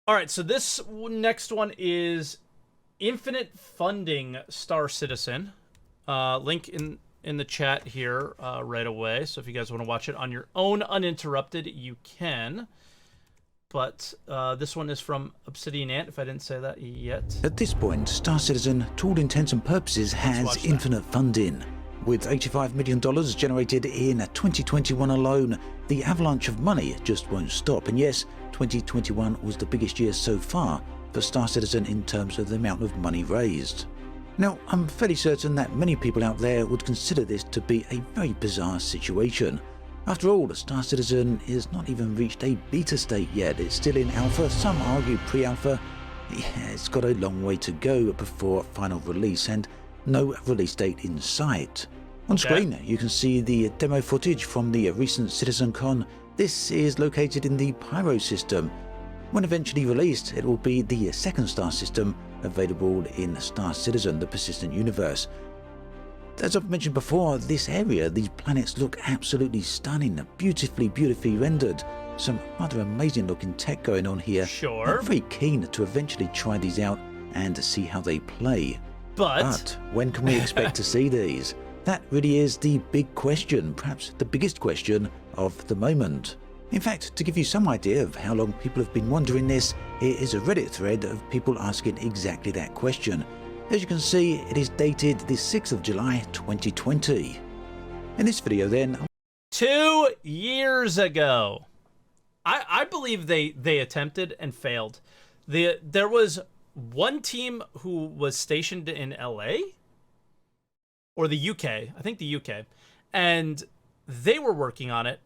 All right, so this next one is Infinite Funding Star Citizen. Link in the chat here right away. So if you guys want to watch it on your own uninterrupted, you can. But this one is from Obsidian Ant, if I didn't say that yet. At this point, Star Citizen, to all intents and purposes, has infinite funding. With $85 million generated in 2021 alone, the avalanche of money just won't stop. And yes, 2021 was the biggest year so far for Star Citizen in terms of the amount of money raised. Now, I'm fairly certain that many people out there would consider this to be a very bizarre situation. After all, Star Citizen has not even reached a beta state yet. It's still in alpha, some argue pre-alpha. Yeah, it's got a long way to go before final release, and no release date in sight. On screen, you can see the demo footage from the recent CitizenCon. This is located in the Pyro system. When eventually released, it will be the second star system available in Star Citizen, the Persistent Universe. As I've mentioned before, this area, these planets look absolutely stunning, beautifully rendered. Some rather amazing looking tech going on here. Sure. I'm very keen to eventually try these out and see how they play. But when can we expect to see these? That really is the big question, perhaps the biggest question of the moment. In fact, to give you some idea of how long people have been wondering this, here is a Reddit thread of people asking exactly that question. As you can see, it is dated the 6th of July 2020. In this video then... 2 years ago. I believe they attempted and failed. There was one team who was stationed in LA? Or the UK, I think the UK, and they were working on it,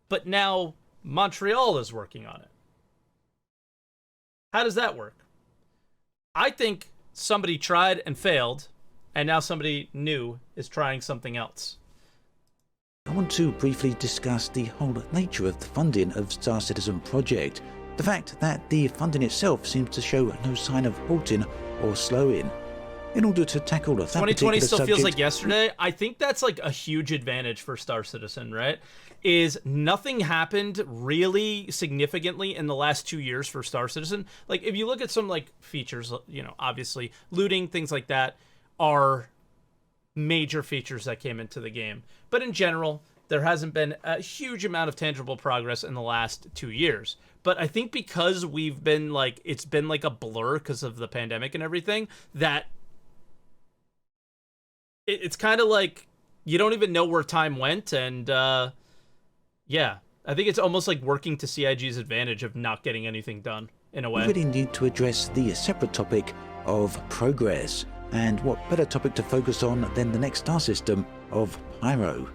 but now Montreal is working on it. How does that work? I think somebody tried and failed, and now somebody new is trying something else. I want to briefly discuss the whole nature of the funding of Star Citizen project. The fact that the funding itself seems to show no sign of halting or slowing. In order to tackle that 2020 still subject, feels like yesterday. I think that's like a huge advantage for Star Citizen, right? Is nothing happened really significantly in the last 2 years for Star Citizen. Like if you look at some like features, you know, obviously looting, things like that are major features that came into the game. But in general, there hasn't been a huge amount of tangible progress in the last 2 years. But I think because we've been like, it's been like a blur because of the pandemic and everything, that it's kind of like you don't even know where time went. And yeah, I think it's almost like working to CIG's advantage of not getting anything done in a way. We really need to address the separate topic of progress. And what better topic to focus on than the next star system of Pyro?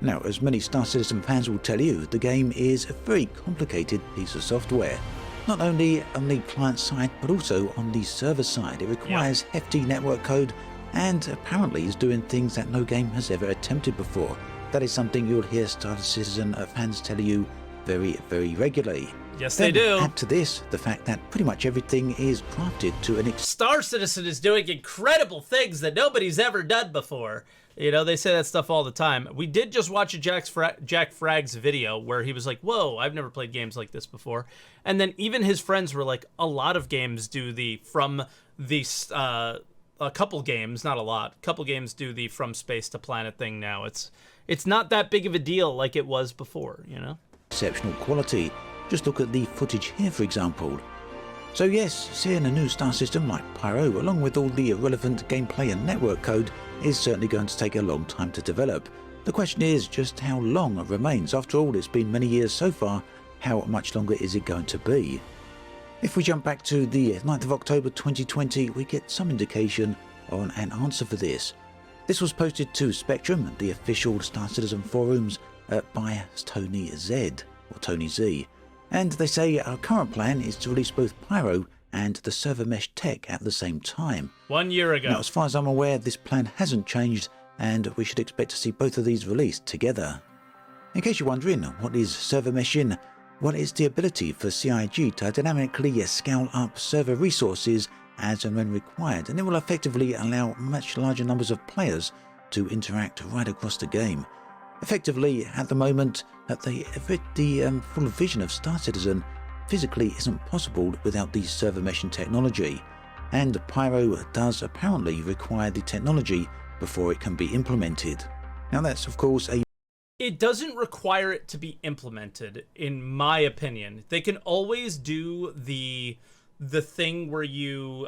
Now, as many Star Citizen fans will tell you, the game is a very complicated piece of software. Not only on the client side, but also on the server side. It requires hefty network code, and apparently is doing things that no game has ever attempted before. That is something you'll hear Star Citizen fans tell you very regularly. Yes, they do. Add to this the fact that pretty much everything is crafted to an Star Citizen is doing incredible things that nobody's ever done before. You know, they say that stuff all the time. We did just watch a Jack Fragg's video where he was like, whoa, I've never played games like this before. And then even his friends were like, a lot of games do the a couple games, not a lot, couple games do the from space to planet thing now. It's not that big of a deal like it was before, you know? Exceptional quality. Just look at the footage here, for example. So yes, seeing a new star system like Pyro, along with all the irrelevant gameplay and network code, is certainly going to take a long time to develop. The question is just how long it remains. After all, it's been many years so far. How much longer is it going to be? If we jump back to the 9th of October 2020, we get some indication on an answer for this. This was posted to Spectrum, the official Star Citizen forums, by Tony Z, and they say our current plan is to release both Pyro and the server mesh tech at the same time. 1 year ago. Now, as far as I'm aware, this plan hasn't changed, and we should expect to see both of these released together. In case you're wondering, what is server meshing? Well, it's the ability for CIG to dynamically scale up server resources as and when required, and it will effectively allow much larger numbers of players to interact right across the game. Effectively, at the moment, the full vision of Star Citizen physically isn't possible without the server meshing technology, and Pyro does apparently require the technology before it can be implemented. Now that's of course a It doesn't require it to be implemented, in my opinion. They can always do the thing where you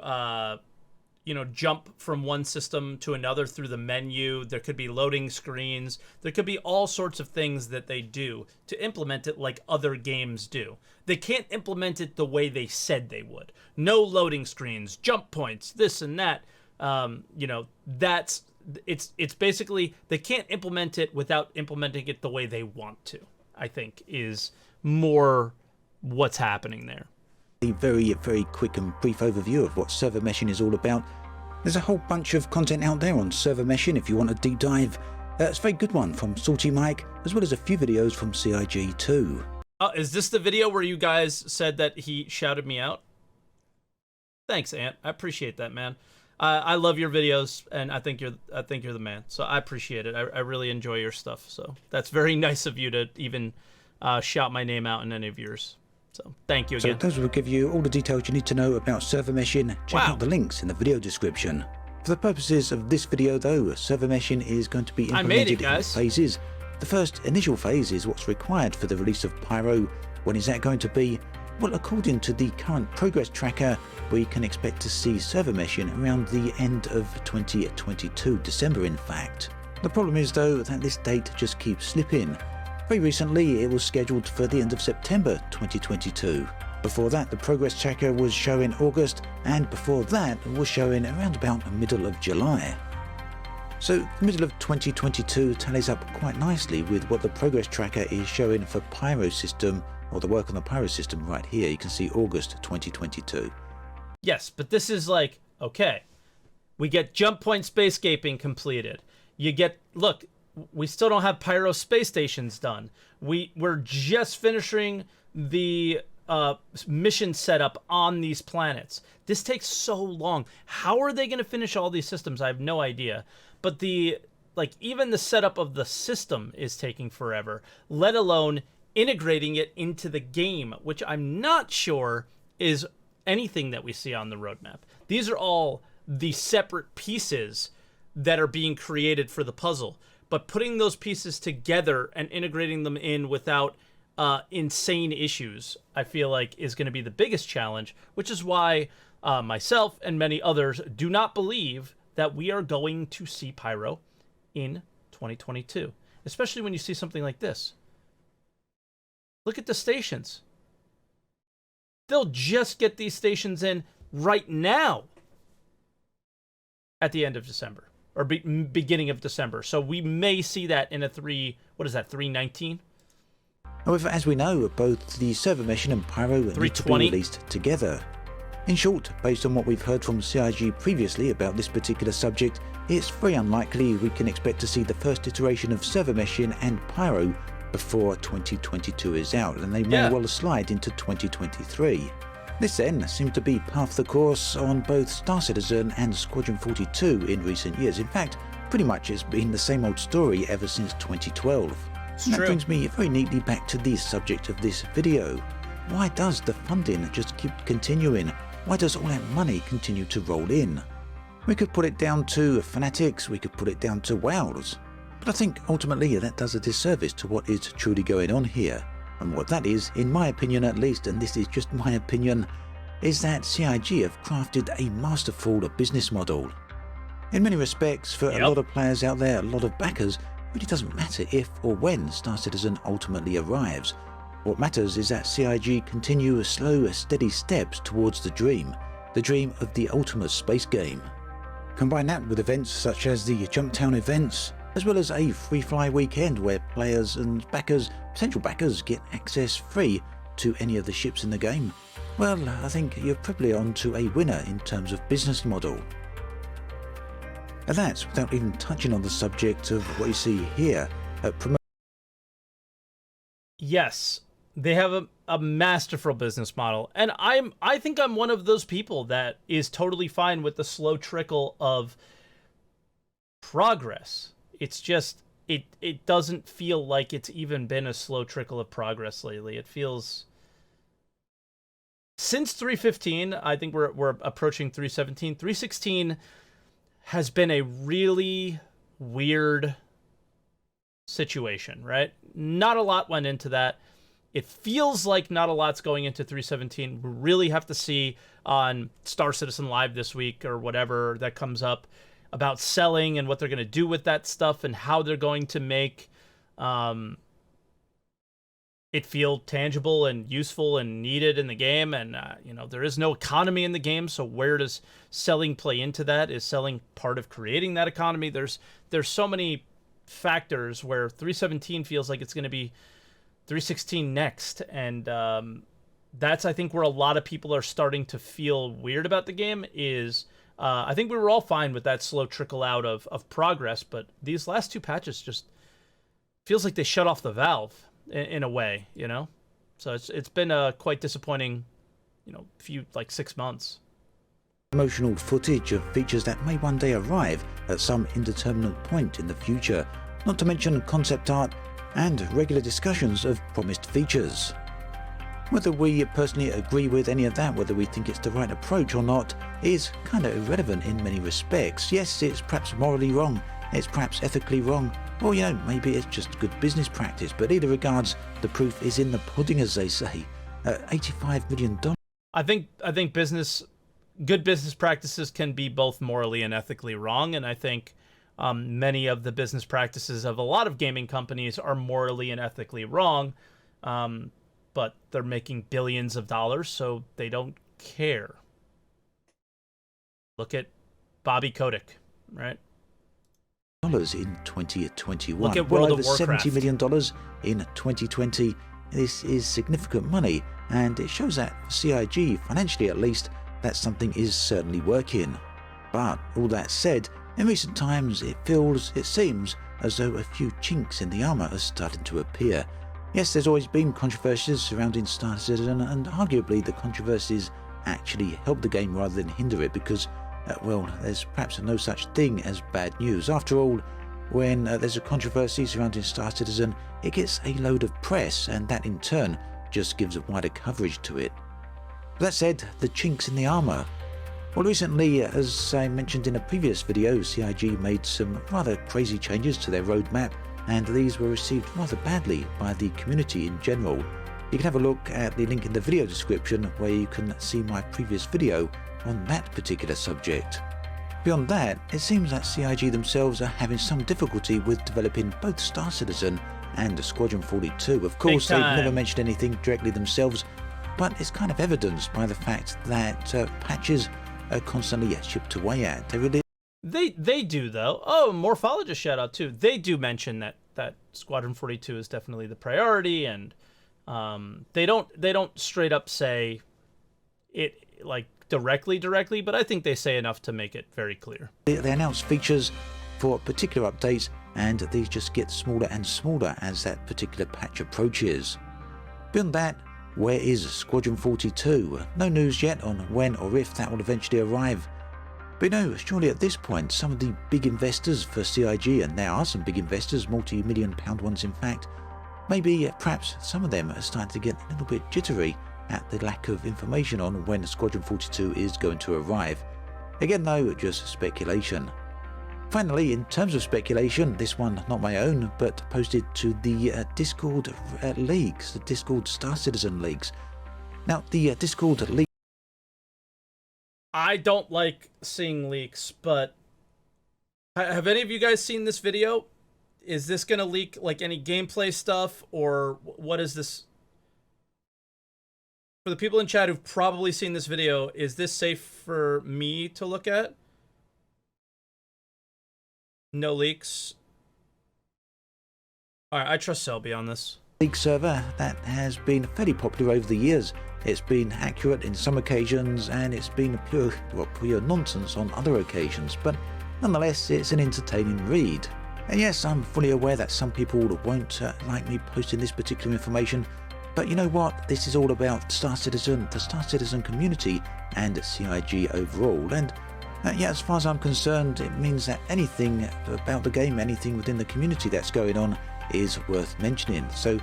jump from one system to another through the menu. There could be loading screens. There could be all sorts of things that they do to implement it like other games do. They can't implement it the way they said they would. No loading screens, jump points, this and that. It's basically they can't implement it without implementing it the way they want to, I think, is more what's happening there. A very, very quick and brief overview of what server meshing is all about. There's a whole bunch of content out there on server meshing if you want a deep dive. It's a very good one from SaltEMike, as well as a few videos from CIG too. Is this the video where you guys said that he shouted me out? Thanks, Ant. I appreciate that, man. I love your videos, and I think you're the man. So I appreciate it. I really enjoy your stuff. So that's very nice of you to even shout my name out in any of yours. So thank you again. So those will give you all the details you need to know about server meshing. Check out the links in the video description. For the purposes of this video though, server meshing is going to be implemented in phases. The first initial phase is what's required for the release of Pyro. When is that going to be? Well, according to the current progress tracker, we can expect to see server meshing around the end of 2022, December in fact. The problem is though that this date just keeps slipping. Very recently it was scheduled for the end of September 2022. Before that the progress tracker was showing August, and before that it was showing around about the middle of July. So the middle of 2022 tallies up quite nicely with what the progress tracker is showing for Pyro system, or the work on the Pyro system right here. You can see August 2022. Yes, but this is like, okay, we get jump point spacescaping completed. You get, look, we still don't have Pyro space stations done. We're just finishing the mission setup on these planets. This takes so long. How are they going to finish all these systems? I have no idea. But even the setup of the system is taking forever, let alone integrating it into the game, which I'm not sure is anything that we see on the roadmap. These are all the separate pieces that are being created for the puzzle, but putting those pieces together and integrating them in without insane issues, I feel like is going to be the biggest challenge, which is why myself and many others do not believe that we are going to see Pyro in 2022, especially when you see something like this. Look at the stations. They'll just get these stations in right now at the end of December, or beginning of December. So we may see that in a 319? However, as we know, both the server meshing and Pyro need to be released together. In short, based on what we've heard from CIG previously about this particular subject, it's very unlikely we can expect to see the first iteration of server meshing and Pyro before 2022 is out, and they may well slide into 2023. This then seemed to be par for the course on both Star Citizen and Squadron 42 in recent years. In fact, pretty much it's been the same old story ever since 2012. And that brings me very neatly back to the subject of this video. Why does the funding just keep continuing? Why does all that money continue to roll in? We could put it down to fanatics, we could put it down to wows. But I think ultimately that does a disservice to what is truly going on here. And what that is, in my opinion at least, and this is just my opinion, is that CIG have crafted a masterful business model. In many respects, for a lot of players out there, a lot of backers, it really doesn't matter if or when Star Citizen ultimately arrives. What matters is that CIG continue slow, steady steps towards the dream of the ultimate space game. Combine that with events such as the Jumptown events, as well as a free fly weekend where players and backers, potential backers, get access free to any of the ships in the game. Well, I think you're probably on to a winner in terms of business model. And that's without even touching on the subject of what you see here at Yes, they have a masterful business model, and I think I'm one of those people that is totally fine with the slow trickle of progress. It's just it doesn't feel like it's even been a slow trickle of progress lately. It feels since 315, I think we're approaching 317. 316 has been a really weird situation, right? Not a lot went into that. It feels like not a lot's going into 317. We really have to see on Star Citizen Live this week or whatever that comes up about selling and what they're going to do with that stuff and how they're going to make it feel tangible and useful and needed in the game. And, you know, there is no economy in the game, so where does selling play into that? Is selling part of creating that economy? There's so many factors where 317 feels like it's going to be 316 next, and that's, I think, where a lot of people are starting to feel weird about the game is I think we were all fine with that slow trickle out of progress, but these last two patches just feels like they shut off the valve in a way, you know? So it's been a quite disappointing, you know, few, like 6 months. Promotional footage of features that may one day arrive at some indeterminate point in the future, not to mention concept art and regular discussions of promised features. Whether we personally agree with any of that, whether we think it's the right approach or not, is kind of irrelevant in many respects. Yes, it's perhaps morally wrong, it's perhaps ethically wrong, or, you know, maybe it's just good business practice, but either regards, the proof is in the pudding, as they say. $85 million. I think good business practices can be both morally and ethically wrong, and I think many of the business practices of a lot of gaming companies are morally and ethically wrong, but they're making billions of dollars, so they don't care. Look at Bobby Kotick, right? In 2021. Look at World well over of Warcraft. $70 million in 2020. This is significant money, and it shows that for CIG, financially at least, that something is certainly working. But all that said, in recent times it seems as though a few chinks in the armour are starting to appear. Yes, there's always been controversies surrounding Star Citizen, and arguably the controversies actually help the game rather than hinder it, because well, there's perhaps no such thing as bad news. After all, when there's a controversy surrounding Star Citizen, it gets a load of press, and that in turn just gives a wider coverage to it. That said, the chinks in the armour. Well, recently, as I mentioned in a previous video, CIG made some rather crazy changes to their roadmap, and these were received rather badly by the community in general. You can have a look at the link in the video description where you can see my previous video on that particular subject. Beyond that, it seems that CIG themselves are having some difficulty with developing both Star Citizen and Squadron 42. Of course, they've never mentioned anything directly themselves, but it's kind of evidenced by the fact that patches are constantly chipped away at. They do, though. Oh, Morphologist shout out too. They do mention that Squadron 42 is definitely the priority, and they don't straight up say it like directly, but I think they say enough to make it very clear. They announce features for particular updates, and these just get smaller and smaller as that particular patch approaches. Beyond that, where is Squadron 42? No news yet on when or if that will eventually arrive. But no, surely at this point, some of the big investors for CIG, and there are some big investors, multi-million-pound ones in fact, maybe perhaps some of them are starting to get a little bit jittery at the lack of information on when Squadron 42 is going to arrive. Again though, just speculation. Finally, in terms of speculation, this one not my own, but posted to the Discord leagues, the Discord Star Citizen leagues. Now, the Discord league. I don't like seeing leaks, but have any of you guys seen this video? Is this going to leak like any gameplay stuff, or what is this? For the people in chat who've probably seen this video, is this safe for me to look at? No leaks. Alright, I trust Selby on this. League server that has been fairly popular over the years. It's been accurate in some occasions, and it's been pure nonsense on other occasions, but nonetheless it's an entertaining read. And yes, I'm fully aware that some people won't like me posting this particular information, but you know what, this is all about Star Citizen, the Star Citizen community, and CIG overall, and yeah, as far as I'm concerned, it means that anything about the game, anything within the community that's going on, is worth mentioning. So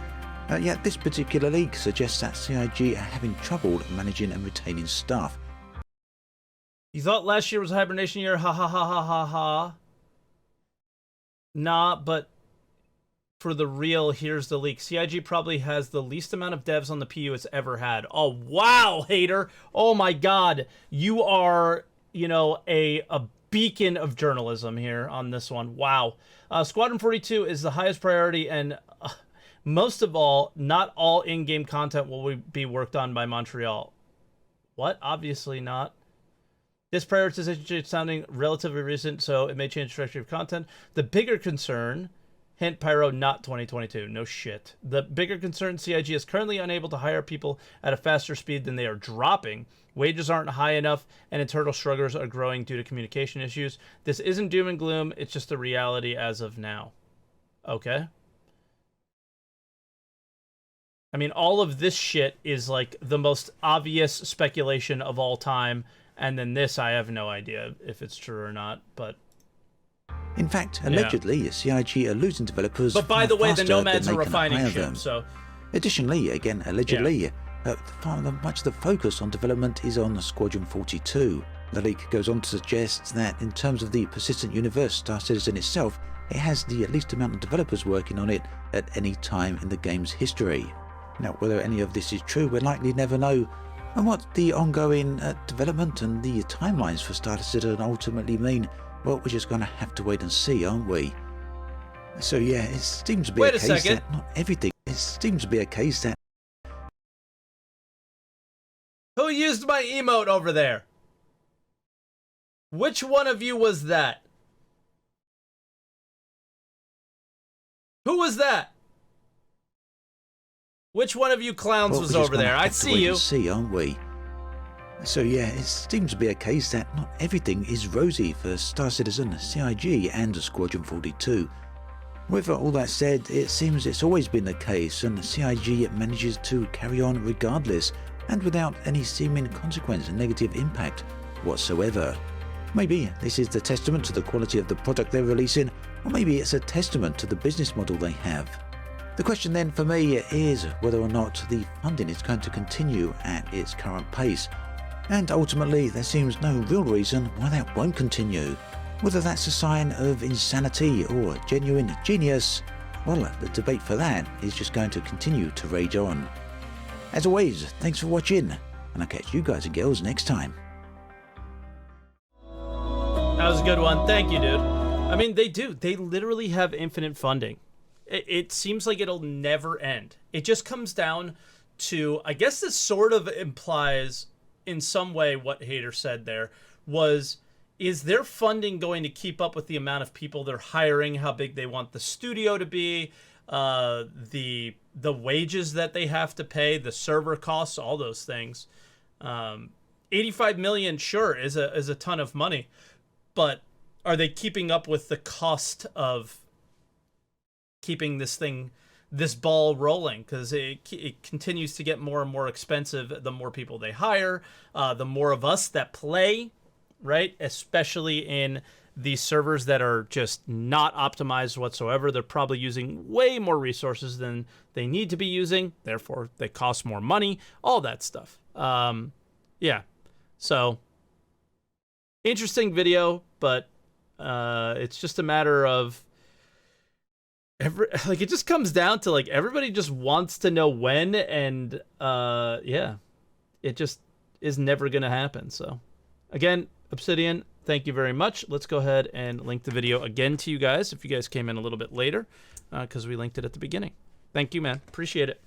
Yet this particular leak suggests that CIG are having trouble managing and retaining staff. You thought last year was a hibernation year? Ha ha ha ha ha ha. Nah, but for the real, here's the leak. CIG probably has the least amount of devs on the PU it's ever had. Oh, wow, hater. Oh, my God. You are, you know, a beacon of journalism here on this one. Wow. Squadron 42 is the highest priority, and most of all, not all in-game content will be worked on by Montreal. What? Obviously not. This prioritization is sounding relatively recent, so it may change the trajectory of content. The bigger concern, hint Pyro, not 2022. No shit. The bigger concern, CIG is currently unable to hire people at a faster speed than they are dropping. Wages aren't high enough, and internal struggles are growing due to communication issues. This isn't doom and gloom. It's just the reality as of now. Okay. I mean, all of this shit is like the most obvious speculation of all time. And then this, I have no idea if it's true or not, but... In fact, allegedly, CIG are losing developers. But by the way, the Nomads are refining ships, so... Additionally, again, allegedly, much of the focus on development is on Squadron 42. The leak goes on to suggest that in terms of the persistent universe, Star Citizen itself, it has the least amount of developers working on it at any time in the game's history. Now, whether any of this is true, we'll likely never know. And what the ongoing development and the timelines for Star Citizen ultimately mean, well, we're just going to have to wait and see, aren't we? So yeah, it seems to be a case that not everything. It seems to be a case that... Who used my emote over there? Which one of you was that? Who was that? Which one of you clowns was over there? I see you. See, aren't we? So yeah, it seems to be a case that not everything is rosy for Star Citizen, CIG, and Squadron 42. With all that said, it seems it's always been the case, and CIG manages to carry on regardless, and without any seeming consequence and negative impact whatsoever. Maybe this is the testament to the quality of the product they're releasing, or maybe it's a testament to the business model they have. The question then for me is whether or not the funding is going to continue at its current pace. And ultimately, there seems no real reason why that won't continue. Whether that's a sign of insanity or genuine genius, well, the debate for that is just going to continue to rage on. As always, thanks for watching, and I'll catch you guys and girls next time. That was a good one. Thank you, dude. I mean, they do. They literally have infinite funding. It seems like it'll never end. It just comes down to, I guess this sort of implies in some way what Hater said there was, is their funding going to keep up with the amount of people they're hiring, how big they want the studio to be, the wages that they have to pay, the server costs, all those things. 85 million, sure, is a ton of money, but are they keeping up with the cost of keeping this ball rolling? Because it continues to get more and more expensive the more people they hire, the more of us that play, right? Especially in these servers that are just not optimized whatsoever. They're probably using way more resources than they need to be using. Therefore, they cost more money, all that stuff. Yeah. So, interesting video, but it's just a matter of it just comes down to like everybody just wants to know when, and yeah, it just is never gonna happen. So again, Obsidian, thank you very much. Let's go ahead and link the video again to you guys if you guys came in a little bit later, because we linked it at the beginning. Thank you, man. Appreciate it.